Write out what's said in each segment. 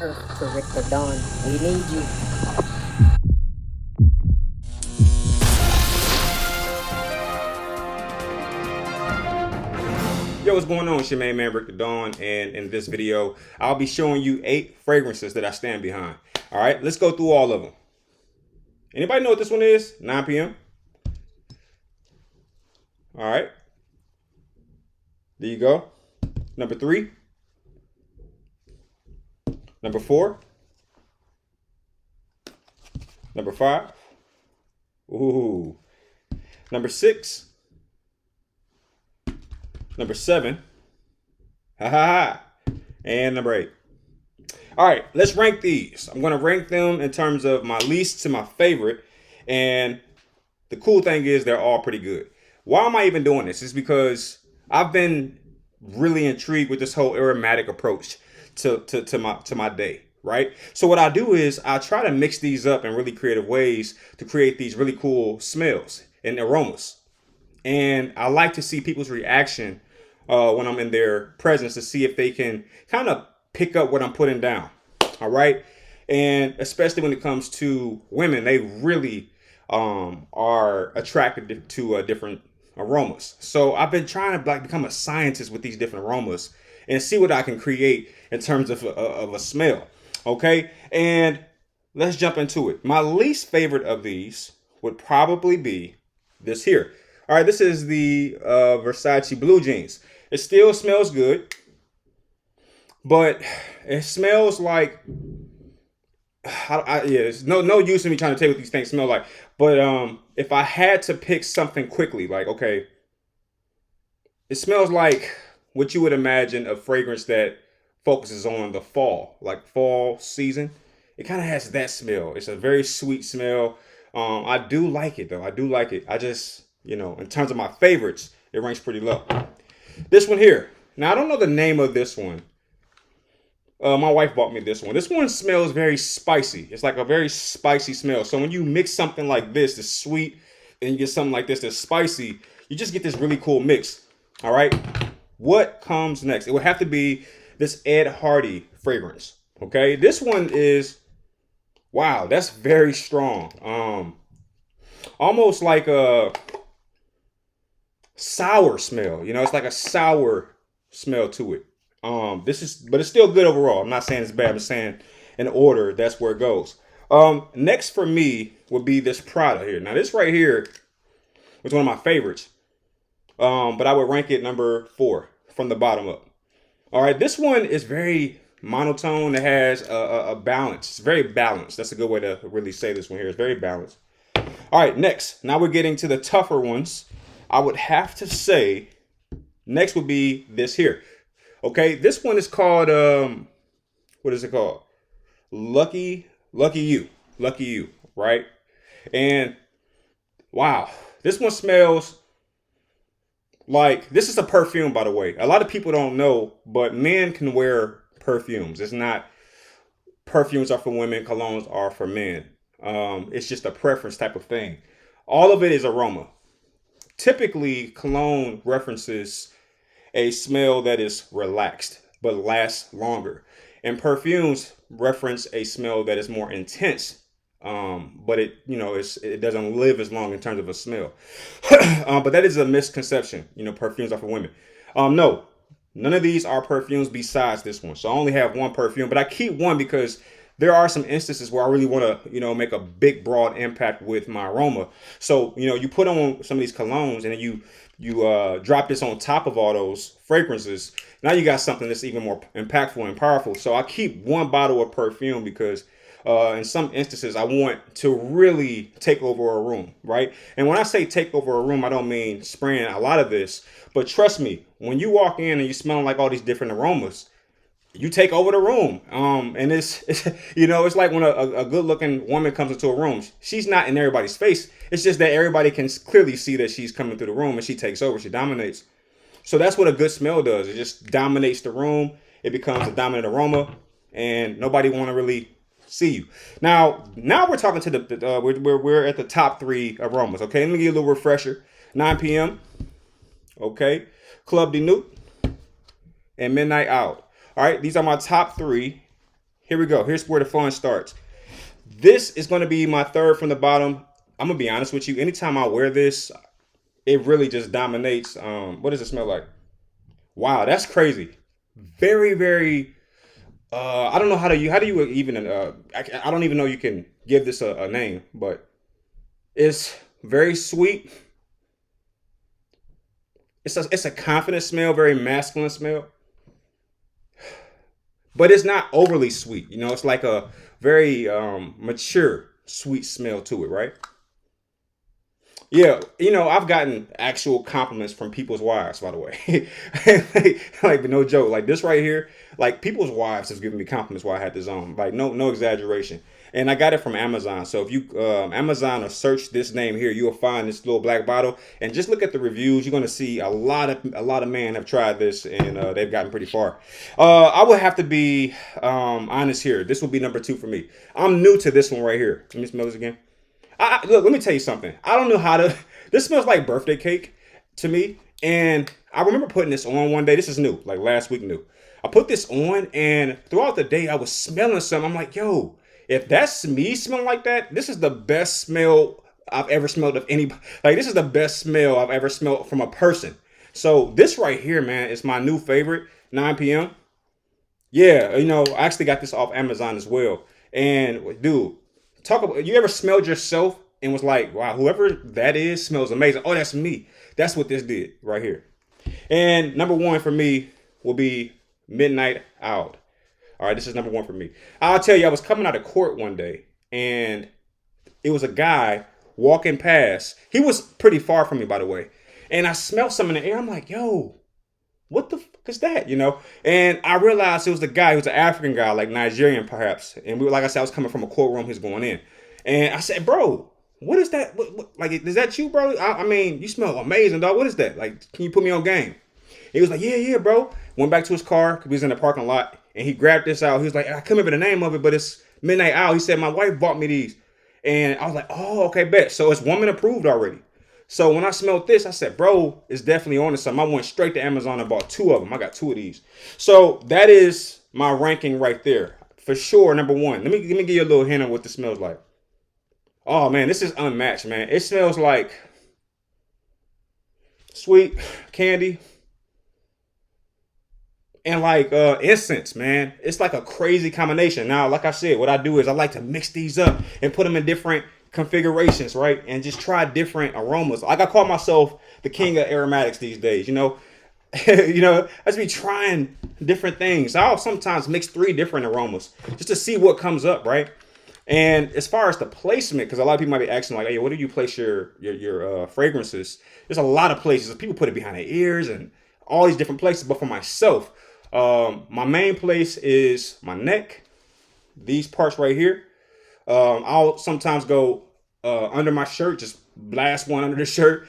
Earth to Rick the Dawn. We need you. Yo, what's going on? It's your main man, Rick the Dawn, and in this video, I'll be showing you 8 fragrances that I stand behind. All right, let's go through all of them. Anybody know what this one is? 9 p.m. All right. There you go. Number 3. Number 4. Number 5. Ooh. Number 6. Number 7. Ha ha ha. And number 8. All right, let's rank these. I'm going to rank them in terms of my least to my favorite. And the cool thing is they're all pretty good. Why am I even doing this? It's because I've been really intrigued with this whole aromatic approach to my day, right? So what I do is I try to mix these up in really creative ways to create these really cool smells and aromas. And I like to see people's reaction when I'm in their presence to see if they can kind of pick up what I'm putting down. All right. And especially when it comes to women, they really are attracted to different aromas. So I've been trying to become a scientist with these different aromas and see what I can create in terms of a smell. OK, and let's jump into it. My least favorite of these would probably be this here. All right, this is the Versace blue jeans. It still smells good, but it smells like it's no use in me trying to tell you what these things smell like. But if I had to pick something quickly, like, okay, it smells like what you would imagine a fragrance that focuses on the fall, like fall season. It kind of has that smell. It's a very sweet smell. I do like it though. I do like it. I just, in terms of my favorites, it ranks pretty low. This one here. Now, I don't know the name of this one. My wife bought me this one. This one smells very spicy. It's like a very spicy smell. So when you mix something like this, that's sweet, and you get something like this that's spicy, you just get this really cool mix. All right. What comes next? It would have to be this Ed Hardy fragrance. Okay. This one is, wow, that's very strong. Almost like a sour smell. It's like a sour smell to it. But it's still good overall. I'm not saying it's bad. I'm just saying in order, that's where it goes. Next for me would be this Prada here. Now this right here was one of my favorites. But I would rank it number 4 from the bottom up. All right, this one is very monotone. It has a balance. It's very balanced. That's a good way to really say this one here. It's very balanced. All right, next. Now we're getting to the tougher ones. I would have to say next would be this here. Okay, this one is called, what is it called? Lucky You, right? And wow, this one smells like, this is a perfume, by the way. A lot of people don't know, but men can wear perfumes. It's not, perfumes are for women, colognes are for men. It's just a preference type of thing. All of it is aroma. Typically, cologne references a smell that is relaxed but lasts longer, and perfumes reference a smell that is more intense, but it doesn't live as long in terms of a smell. But that is a misconception. Perfumes are for women. No, none of these are perfumes besides this one. So I only have one perfume, but I keep one because there are some instances where I really want to, make a big, broad impact with my aroma. So, you put on some of these colognes and then you drop this on top of all those fragrances. Now you got something that's even more impactful and powerful. So I keep one bottle of perfume because in some instances I want to really take over a room, right? And when I say take over a room, I don't mean spraying a lot of this, but trust me, when you walk in and you smell like all these different aromas, you take over the room. And it's it's like when a good looking woman comes into a room, she's not in everybody's face. It's just that everybody can clearly see that she's coming through the room and she takes over, she dominates. So that's what a good smell does. It just dominates the room. It becomes a dominant aroma and nobody want to really see you. Now we're talking to we're at the top 3 aromas. Okay. Let me give you a little refresher. 9 p.m. Okay. Club de Nuit and Midnight Out. All right, these are my top 3 here we go. Here's where the fun starts. This is going to be my third from the bottom. I'm going to be honest with you. Anytime I wear this, it really just dominates. What does it smell like? Wow, that's crazy. Very, very. I don't know how do you even. I don't even know you can give this a name, but it's very sweet. It's a confident smell, very masculine smell, but it's not overly sweet. You know, it's like a very mature sweet smell to it, right? Yeah, you know, I've gotten actual compliments from people's wives, by the way. Like, no joke. Like this right here, like people's wives has given me compliments while I had this on. Like, no exaggeration. And I got it from Amazon. So if you Amazon or search this name here, you'll find this little black bottle. And just look at the reviews. You're gonna see a lot of men have tried this and they've gotten pretty far. I would have to be honest here. This will be number 2 for me. I'm new to this one right here. Let me smell this again. Look, let me tell you something. I don't know how to. This smells like birthday cake to me. And I remember putting this on one day. This is new, like last week new. I put this on, and throughout the day, I was smelling something. I'm like, yo, if that's me smelling like that, this is the best smell I've ever smelled of anybody. Like, this is the best smell I've ever smelled from a person. So this right here, man, is my new favorite, 9 p.m. Yeah, you know, I actually got this off Amazon as well. And dude, talk about, you ever smelled yourself and was like, wow, whoever that is smells amazing. Oh, that's me. That's what this did right here. And number 1 for me will be Midnight Out. All right, this is number 1 for me. I'll tell you, I was coming out of court one day and it was a guy walking past. He was pretty far from me, by the way. And I smelled something in the air. I'm like, yo, what the fuck is that? You know? And I realized it was the guy. He was an African guy, like Nigerian perhaps. And we were, like I said, I was coming from a courtroom. He was going in. And I said, bro, what is that? Like, is that you, bro? I mean, you smell amazing, dog. What is that? Like, can you put me on game? He was like, yeah, bro. Went back to his car because he was in the parking lot. And he grabbed this out. He was like, I couldn't remember the name of it, but it's Midnight Out. He said, my wife bought me these. And I was like, oh, okay, bet. So it's woman approved already. So when I smelled this, I said, bro, it's definitely on to something. I went straight to Amazon and bought 2 of them. I got 2 of these. So that is my ranking right there. For sure, number 1. Let me give you a little hint of what this smells like. Oh, man, this is unmatched, man. It smells like sweet candy and like incense, man. It's like a crazy combination. Now, like I said, what I do is I like to mix these up and put them in different configurations, right? And just try different aromas. Like I call myself the king of aromatics these days, you know. You know, I just be trying different things. I'll sometimes mix 3 different aromas just to see what comes up, right? And as far as the placement, because a lot of people might be asking like, hey, where do you place your fragrances? There's a lot of places. People put it behind their ears and all these different places. But for myself, my main place is my neck, these parts right here. I'll sometimes go under my shirt, just blast one under the shirt.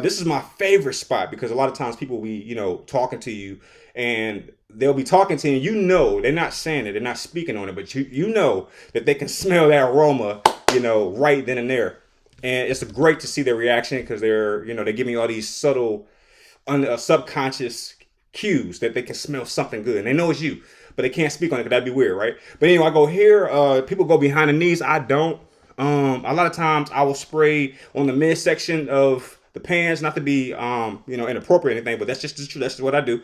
This is my favorite spot because a lot of times people will be, you know, talking to you and they'll be talking to you. You know, they're not saying it, they're not speaking on it, but you know that they can smell that aroma, you know, right then and there. And it's great to see their reaction because they're, you know, they give me all these subtle, subconscious cues that they can smell something good. And they know it's you, but they can't speak on it because that'd be weird, right? But anyway, I go here. People go behind the knees. I don't. A lot of times I will spray on the midsection of the pants, not to be, you know, inappropriate or anything, but that's just the truth. That's just what I do.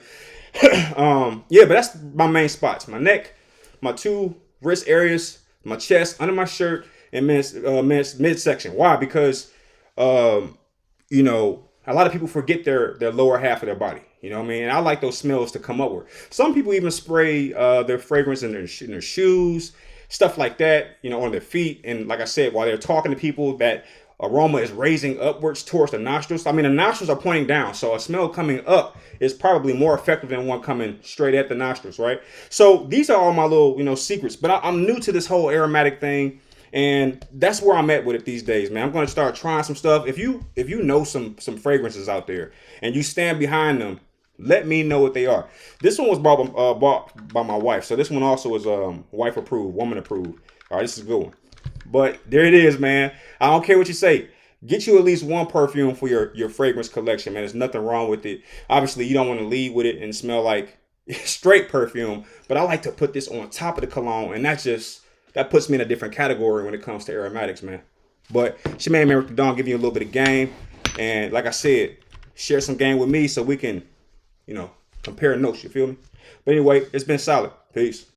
Yeah, but that's my main spots: my neck, my 2 wrist areas, my chest, under my shirt, and midsection. Why? Because, you know, a lot of people forget their lower half of their body. You know what I mean? And I like those smells to come upward. Some people even spray their fragrance in their shoes, stuff like that, you know, on their feet. And like I said, while they're talking to people, that aroma is raising upwards towards the nostrils. I mean, the nostrils are pointing down. So a smell coming up is probably more effective than one coming straight at the nostrils, right? So these are all my little, you know, secrets. But I'm new to this whole aromatic thing. And that's where I'm at with it these days, man. I'm going to start trying some stuff. If you know some fragrances out there and you stand behind them, let me know what they are. This one was bought by my wife. So this one also is wife approved, woman approved. All right, this is a good one. But there it is, man. I don't care what you say. Get you at least 1 perfume for your fragrance collection, man. There's nothing wrong with it. Obviously, you don't want to lead with it and smell like straight perfume, but I like to put this on top of the cologne, and that puts me in a different category when it comes to aromatics, man. But it's your man, Rick the Don, giving you a little bit of game, and like I said, share some game with me so we can, compare notes. You feel me? But anyway, it's been solid. Peace.